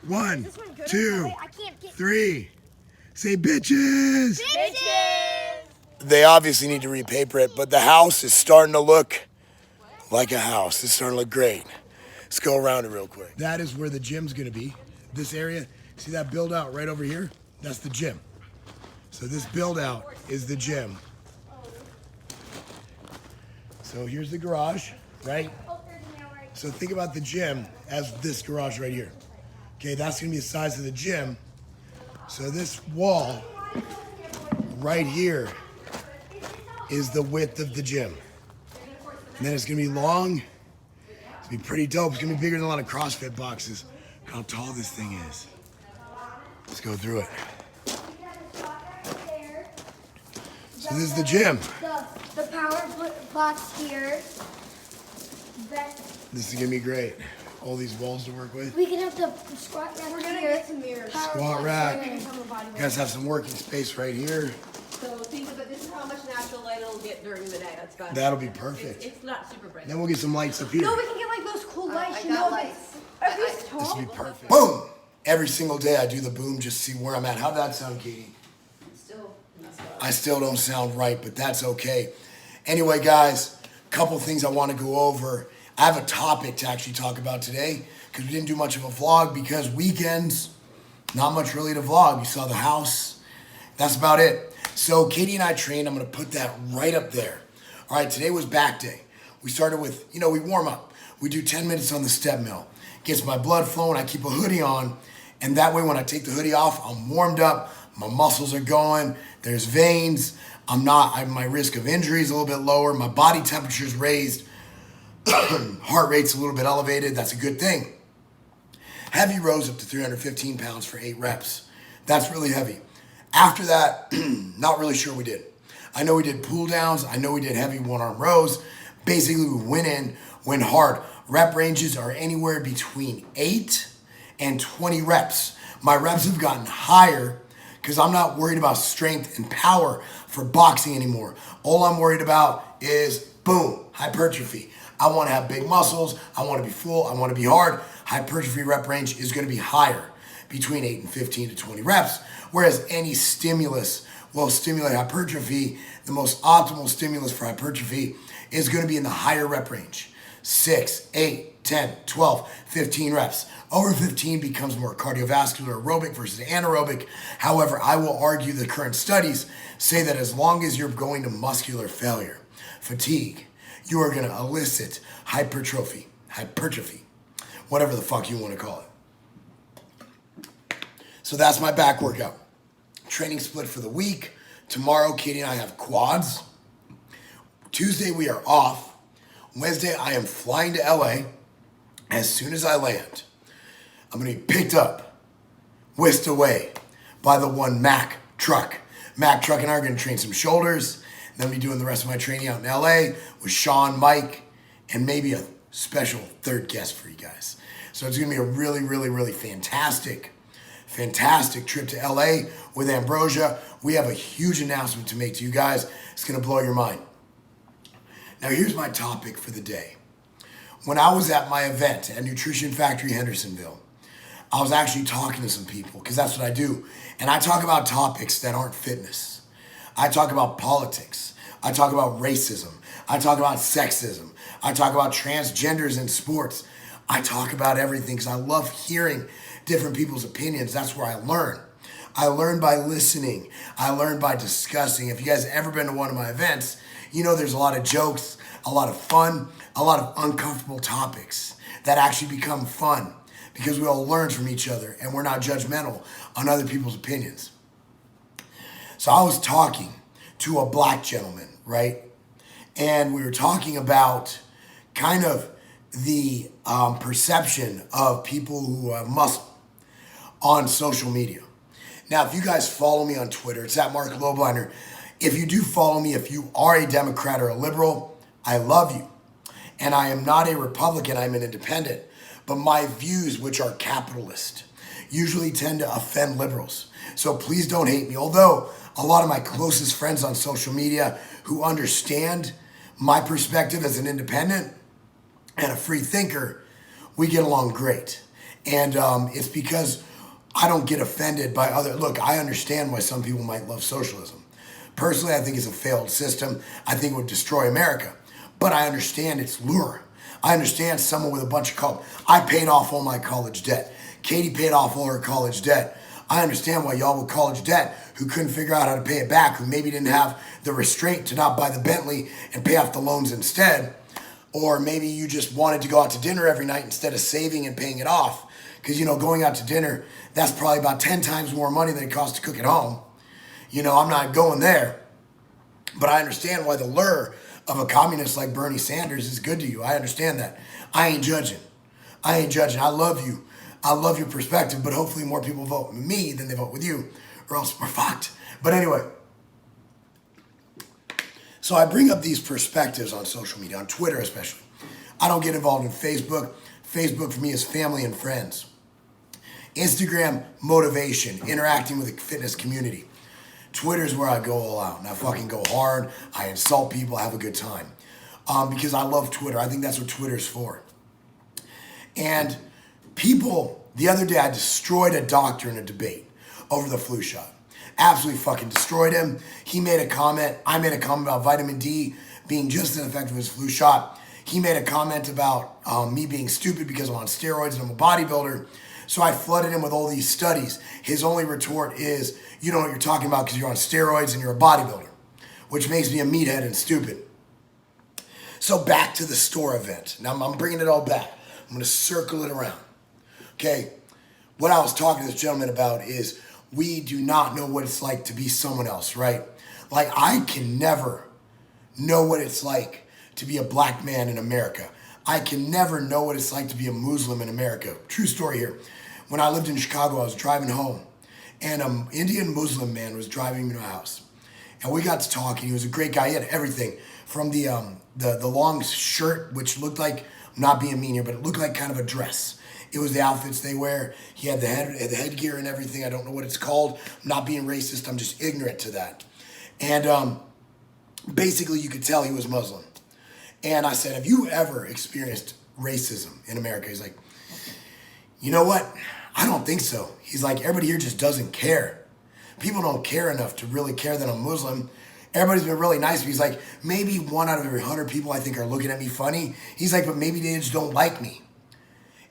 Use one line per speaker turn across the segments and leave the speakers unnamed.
1, 2, 3. Say bitches.
Bitches!
They obviously need to repaper it, but the house is starting to look like a house. It's starting to look great. Let's go around it real quick. That is where the gym's gonna be. This area, see that build out right over here? That's the gym. So this build out is the gym. So here's the garage, right? So think about the gym as this garage right here. Okay, that's gonna be the size of the gym. So this wall right here is the width of the gym. And then it's gonna be long. It's gonna be pretty dope. It's gonna be bigger than a lot of CrossFit boxes. How tall this thing is. Let's go through it. So this is the gym.
The power box here.
This is gonna be great. All these walls to work with.
We can have the squat rack. We're gonna get some mirrors.
Squat rack. You guys have some working space right here.
So think about this is how much natural light it'll get during the day. That's got.
That'll be perfect.
It's not super bright.
Then we'll get some lights up here.
No, we can get like those cool lights.
I got lights.
This will be perfect. Boom! Every single day I do the boom just to see where I'm at. How'd that sound, Katie?
Still messed up.
I still don't sound right, but that's okay. Anyway, guys, couple things I want to go over. I have a topic to actually talk about today because we didn't do much of a vlog because weekends, not much really to vlog. You saw the house. That's about it. So Katie and I trained. I'm going to put that right up there. All right, today was back day. We started with, we warm up. We do 10 minutes on the step mill. Gets my blood flowing. I keep a hoodie on. And that way when I take the hoodie off, I'm warmed up. My muscles are going. There's veins. My risk of injury is a little bit lower. My body temperature is raised. Heart rate's a little bit elevated. That's a good thing. Heavy rows up to 315 pounds for 8 reps. That's really heavy. After that, not really sure we did. I know we did pull downs. I know we did heavy one-arm rows. Basically, we went hard. Rep ranges are anywhere between 8 and 20 reps. My reps have gotten higher because I'm not worried about strength and power for boxing anymore. All I'm worried about is, boom, hypertrophy. I want to have big muscles. I want to be full. I want to be hard. Hypertrophy rep range is going to be higher, between 8 and 15 to 20 reps. Whereas any stimulus will stimulate hypertrophy. The most optimal stimulus for hypertrophy is going to be in the higher rep range. 6, 8, 10, 12, 15 reps. Over 15 becomes more cardiovascular aerobic versus anaerobic. However, I will argue the current studies say that as long as you're going to muscular failure, fatigue, you are going to elicit hypertrophy, whatever the fuck you want to call it. So that's my back workout. Training split for the week. Tomorrow, Katie and I have quads. Tuesday, we are off. Wednesday, I am flying to LA. As soon as I land, I'm going to be picked up, whisked away by the one Mac truck. Mac truck and I are going to train some shoulders. Then I'll be doing the rest of my training out in LA with Sean, Mike, and maybe a special third guest for you guys. So it's going to be a really, really, really fantastic trip to LA with Ambrosia. We have a huge announcement to make to you guys. It's going to blow your mind. Now here's my topic for the day. When I was at my event at Nutrition Factory Hendersonville, I was actually talking to some people because that's what I do. And I talk about topics that aren't fitness. I talk about politics. I talk about racism. I talk about sexism. I talk about transgenders in sports. I talk about everything because I love hearing different people's opinions. That's where I learn. I learn by listening. I learn by discussing. If you guys have ever been to one of my events, you know there's a lot of jokes, a lot of fun, a lot of uncomfortable topics that actually become fun because we all learn from each other and we're not judgmental on other people's opinions. So I was talking to a black gentleman, right? And we were talking about kind of the perception of people who have muscle on social media. Now, if you guys follow me on Twitter, it's at Marc Lobliner. If you do follow me, if you are a Democrat or a liberal, I love you. And I am not a Republican, I'm an independent. But my views, which are capitalist, usually tend to offend liberals. So please don't hate me. Although a lot of my closest friends on social media who understand my perspective as an independent and a free thinker, we get along great. And it's because I don't get offended by look, I understand why some people might love socialism. Personally, I think it's a failed system. I think it would destroy America. But I understand its lure. I understand someone with a bunch of college. I paid off all my college debt. Katie paid off all her college debt. I understand why y'all with college debt who couldn't figure out how to pay it back, who maybe didn't have the restraint to not buy the Bentley and pay off the loans instead. Or maybe you just wanted to go out to dinner every night instead of saving and paying it off. Because, going out to dinner, that's probably about 10 times more money than it costs to cook at home. I'm not going there. But I understand why the lure of a communist like Bernie Sanders is good to you. I understand that. I ain't judging. I love you. I love your perspective, but hopefully more people vote with me than they vote with you, or else we're fucked. But anyway, so I bring up these perspectives on social media, on Twitter especially. I don't get involved in Facebook. Facebook for me is family and friends. Instagram, motivation, interacting with the fitness community. Twitter's where I go all out, and I fucking go hard. I insult people, I have a good time. Because I love Twitter. I think that's what Twitter's for. And people, the other day I destroyed a doctor in a debate over the flu shot. Absolutely fucking destroyed him. He made a comment. I made a comment about vitamin D being just as effective as flu shot. He made a comment about me being stupid because I'm on steroids and I'm a bodybuilder. So I flooded him with all these studies. His only retort is, you don't know what you're talking about because you're on steroids and you're a bodybuilder, which makes me a meathead and stupid. So back to the store event. Now I'm bringing it all back. I'm going to circle it around. Okay, what I was talking to this gentleman about is we do not know what it's like to be someone else, right? Like I can never know what it's like to be a black man in America. I can never know what it's like to be a Muslim in America. True story here. When I lived in Chicago, I was driving home and an Indian Muslim man was driving me to my house. And we got to talking. He was a great guy. He had everything from the long shirt, which looked like, I'm not being mean here, but it looked like kind of a dress. It was the outfits they wear. He had the headgear and everything. I don't know what it's called. I'm not being racist. I'm just ignorant to that. And basically you could tell he was Muslim. And I said, have you ever experienced racism in America? He's like, you know what? I don't think so. He's like, everybody here just doesn't care. People don't care enough to really care that I'm Muslim. Everybody's been really nice. He's like, maybe 1 out of every 100 people I think are looking at me funny. He's like, but maybe they just don't like me.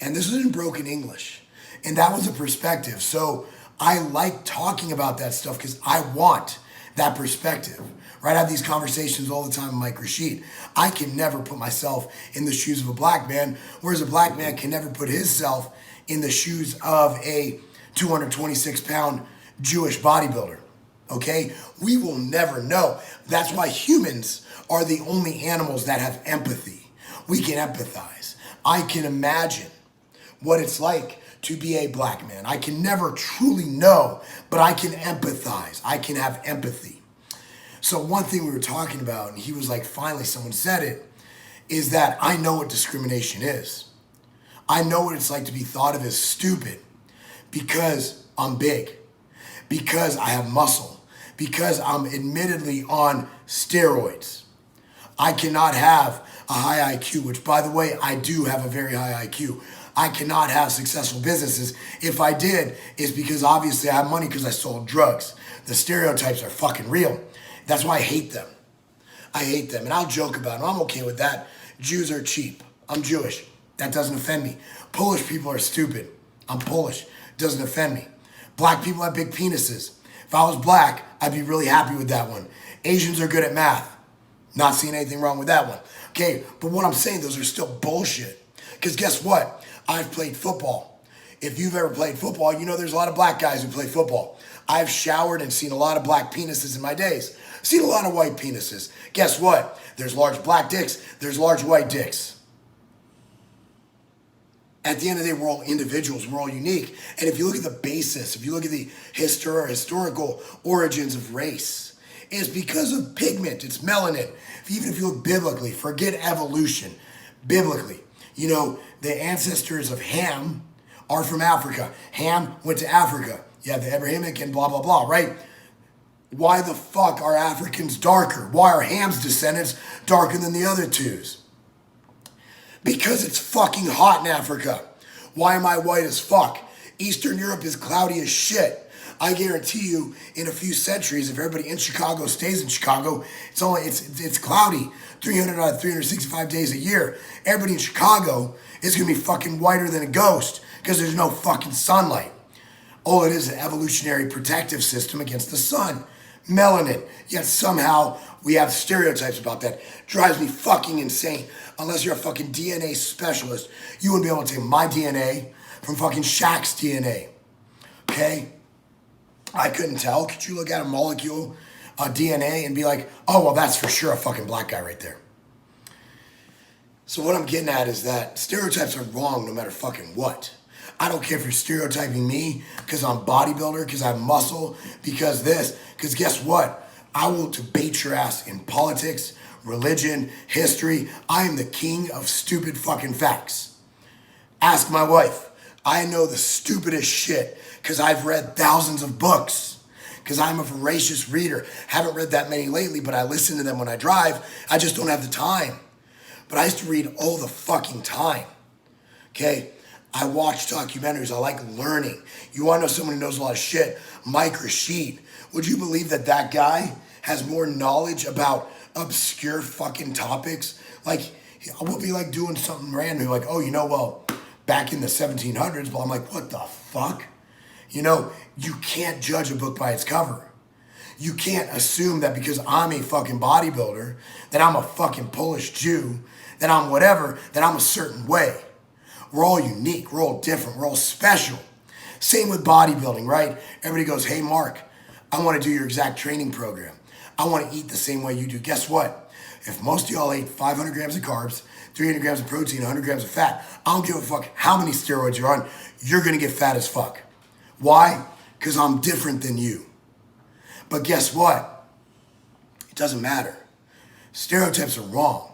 And this was in broken English. And that was a perspective. So I like talking about that stuff because I want that perspective. Right? I have these conversations all the time with Mike Rashid. I can never put myself in the shoes of a black man, whereas a black man can never put himself in the shoes of a 226-pound Jewish bodybuilder. Okay? We will never know. That's why humans are the only animals that have empathy. We can empathize. I can imagine what it's like to be a black man. I can never truly know, but I can empathize. I can have empathy. So one thing we were talking about, and he was like, finally someone said it, is that I know what discrimination is. I know what it's like to be thought of as stupid because I'm big, because I have muscle, because I'm admittedly on steroids. I cannot have a high IQ, which by the way, I do have a very high IQ. I cannot have successful businesses. If I did, it's because obviously I have money because I sold drugs. The stereotypes are fucking real. That's why I hate them. I hate them. And I'll joke about them. I'm okay with that. Jews are cheap. I'm Jewish. That doesn't offend me. Polish people are stupid. I'm Polish. Doesn't offend me. Black people have big penises. If I was black, I'd be really happy with that one. Asians are good at math. Not seeing anything wrong with that one. Okay, but what I'm saying, those are still bullshit. Because guess what? I've played football. If you've ever played football, you know there's a lot of black guys who play football. I've showered and seen a lot of black penises in my days. Seen a lot of white penises. Guess what? There's large black dicks. There's large white dicks. At the end of the day, we're all individuals. We're all unique. And if you look at the basis, if you look at the historical origins of race, it's because of pigment. It's melanin. Even if you look biblically, forget evolution. Biblically, you know, the ancestors of Ham are from Africa. Ham went to Africa. You have the Abrahamic and blah, blah, blah, right? Why the fuck are Africans darker? Why are Ham's descendants darker than the other twos? Because it's fucking hot in Africa. Why am I white as fuck? Eastern Europe is cloudy as shit. I guarantee you, in a few centuries, if everybody in Chicago stays in Chicago, it's cloudy 300 out of 365 days a year. Everybody in Chicago is gonna be fucking whiter than a ghost because there's no fucking sunlight. All it is an evolutionary protective system against the sun. Melanin. Yet somehow we have stereotypes about that. Drives me fucking insane. Unless you're a fucking DNA specialist, you wouldn't be able to take my DNA from fucking Shaq's DNA. Okay? I couldn't tell. Could you look at a molecule of DNA and be like, oh, well, that's for sure a fucking black guy right there. So what I'm getting at is that stereotypes are wrong no matter fucking what. I don't care if you're stereotyping me because I'm a bodybuilder, because I have muscle, because this, because guess what? I will debate your ass in politics, religion, history. I am the king of stupid fucking facts. Ask my wife. I know the stupidest shit because I've read thousands of books, because I'm a voracious reader. Haven't read that many lately, but I listen to them when I drive. I just don't have the time. But I used to read all the fucking time. Okay? I watch documentaries. I like learning. You want to know someone who knows a lot of shit? Mike Rashid. Would you believe that that guy has more knowledge about obscure fucking topics? Like, we'll be like doing something random. Like, oh, you know, well, back in the 1700s. But I'm like, what the fuck? You know, you can't judge a book by its cover. You can't assume that because I'm a fucking bodybuilder, that I'm a fucking Polish Jew, that I'm whatever, that I'm a certain way. We're all unique. We're all different. We're all special. Same with bodybuilding, right? Everybody goes, hey, Mark, I want to do your exact training program. I want to eat the same way you do. Guess what? If most of y'all ate 500 grams of carbs, 300 grams of protein, 100 grams of fat, I don't give a fuck how many steroids you're on, you're going to get fat as fuck. Why? Because I'm different than you. But guess what? It doesn't matter. Stereotypes are wrong.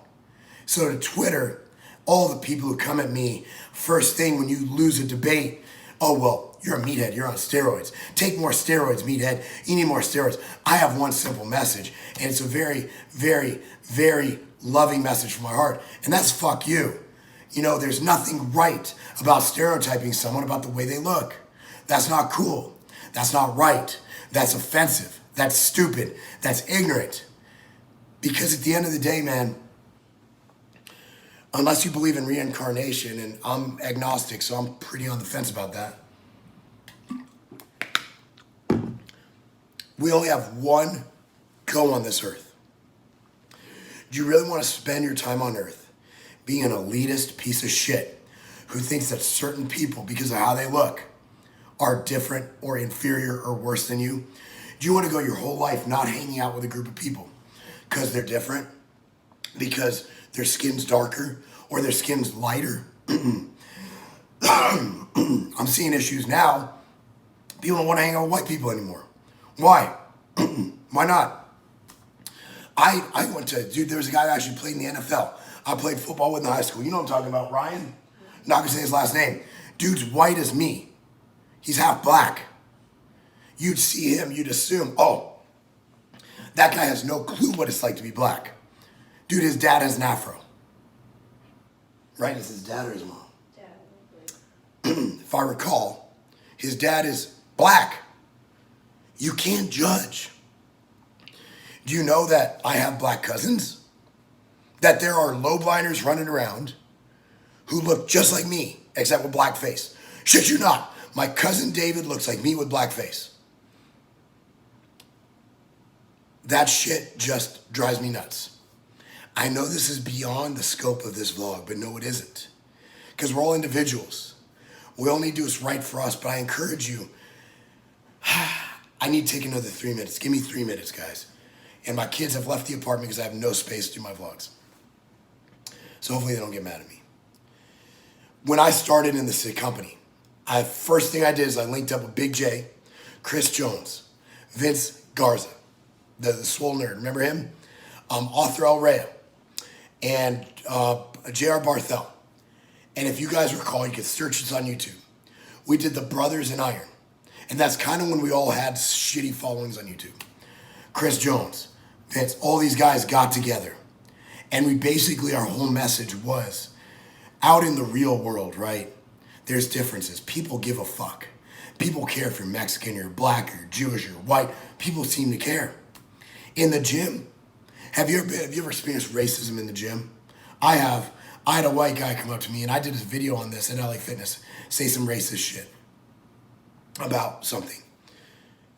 So to Twitter, all the people who come at me, first thing when you lose a debate, oh, well, you're a meathead, you're on steroids. Take more steroids, meathead. You need more steroids. I have one simple message, and it's a very, very, very loving message from my heart, and that's fuck you. You know, there's nothing right about stereotyping someone about the way they look. That's not cool. That's not right. That's offensive. That's stupid. That's ignorant. Because at the end of the day, man, unless you believe in reincarnation, and I'm agnostic, so I'm pretty on the fence about that. We only have one go on this earth. Do you really want to spend your time on earth being an elitist piece of shit who thinks that certain people, because of how they look, are different or inferior or worse than you? Do you want to go your whole life not hanging out with a group of people because they're different, because their skin's darker or their skin's lighter? I'm seeing issues now. People don't want to hang out with white people anymore. Why? Why not? I went to, dude, there was a guy who actually played in the NFL. I played football with in high school. You know what I'm talking about, Ryan? Not gonna say his last name. Dude's white as me. He's half black. You'd see him, you'd assume, oh, that guy has no clue what it's like to be black. Dude, his dad has an afro. Right? Is his dad or his mom? Dad. If I recall, his dad is black. You can't judge. Do you know that I have black cousins? That there are Lobliners running around who look just like me, except with black face. Shit you not. My cousin David looks like me with black face. That shit just drives me nuts. I know this is beyond the scope of this vlog, but no, it isn't. Because we're all individuals. We all need to do what's right for us, but I encourage you, I need to take another 3 minutes. Give me 3 minutes, guys. And my kids have left the apartment because I have no space to do my vlogs. So hopefully they don't get mad at me. When I started in this company, first thing I did is I linked up with Big J, Chris Jones, Vince Garza, the swole nerd, remember him? Arthur El Rey, and J.R. Barthel. And if you guys recall, you can search this on YouTube. We did the Brothers in Iron. And that's kind of when we all had shitty followings on YouTube. Chris Jones, Vince, all these guys got together. And we basically, our whole message was, out in the real world, right? there's differences. People give a fuck. People care if you're Mexican, you're black, you're Jewish, you're white. People seem to care. In the gym, have you ever experienced racism in the gym? I have. I had a white guy come up to me, and I did this video on this at LA Fitness, say some racist shit about something.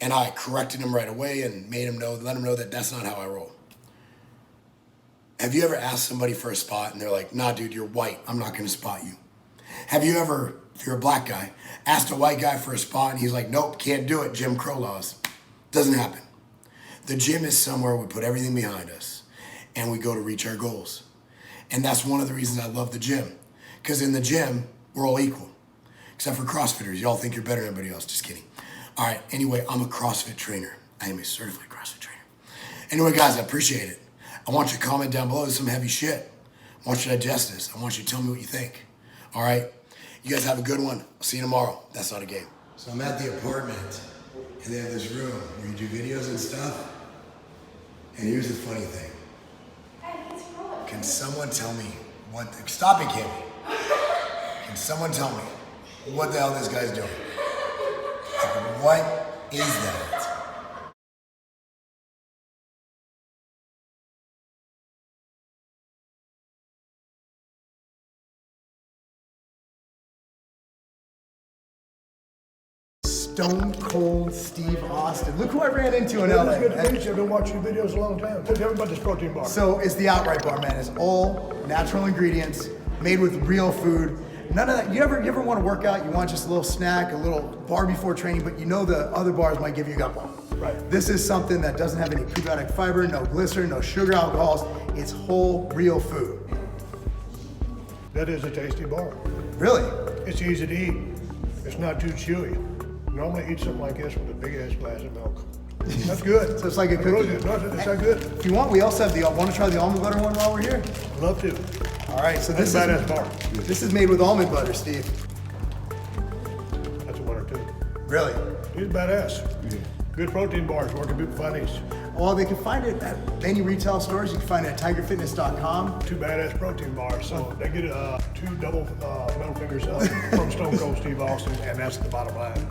And I corrected him right away and made him know, let him know that that's not how I roll. Have you ever asked somebody for a spot and they're like, nah, dude, you're white, I'm not gonna spot you? Have you ever, if you're a black guy, asked a white guy for a spot and he's like, nope, can't do it, Jim Crow laws? Doesn't happen. The gym is somewhere we put everything behind us and we go to reach our goals. And that's one of the reasons I love the gym. Because in the gym, we're all equal. Except for CrossFitters, y'all think you're better than everybody else, just kidding. All right, anyway, I'm a CrossFit trainer. I am a certified CrossFit trainer. Anyway, guys, I appreciate it. I want you to comment down below some heavy shit. I want you to digest this. I want you to tell me what you think. All right? You guys have a good one. I'll see you tomorrow. That's not a game. So I'm at the apartment, and they have this room where you do videos and stuff. And here's the funny thing. Can someone tell me what... Stop it, Kimmy. Can someone tell me what the hell this guy's doing? Like, what is that? Stone Cold Steve Austin. Look who I ran into in LA.
Good to meet you. I've been watching your videos a long time. Tell me about this protein bar.
So it's the Outright Bar, man. It's all natural ingredients, made with real food. None of that. You ever want to work out? You want just a little snack, a little bar before training, but you know the other bars might give you a gut bomb.
Right.
This is something that doesn't have any prebiotic fiber, no glycerin, no sugar alcohols. It's whole, real food.
That is a tasty bar.
Really?
It's easy to eat. It's not too chewy. Normally eat something like this with a big ass glass of milk. That's good.
So it's like a
That's really
cookie.
good. No, it's not good.
If you want, we also have the, want to try the almond butter one while we're here?
Love to.
All right, so this
That's a
is,
badass bar.
this is made with almond butter, Steve.
That's a one or two.
Really?
He's badass. Good protein bars. Where can people find these?
Well, they can find it at any retail stores. You can find it at tigerfitness.com.
Two badass protein bars. So they get two double middle fingers up from Stone Cold Steve Austin, and that's the bottom line.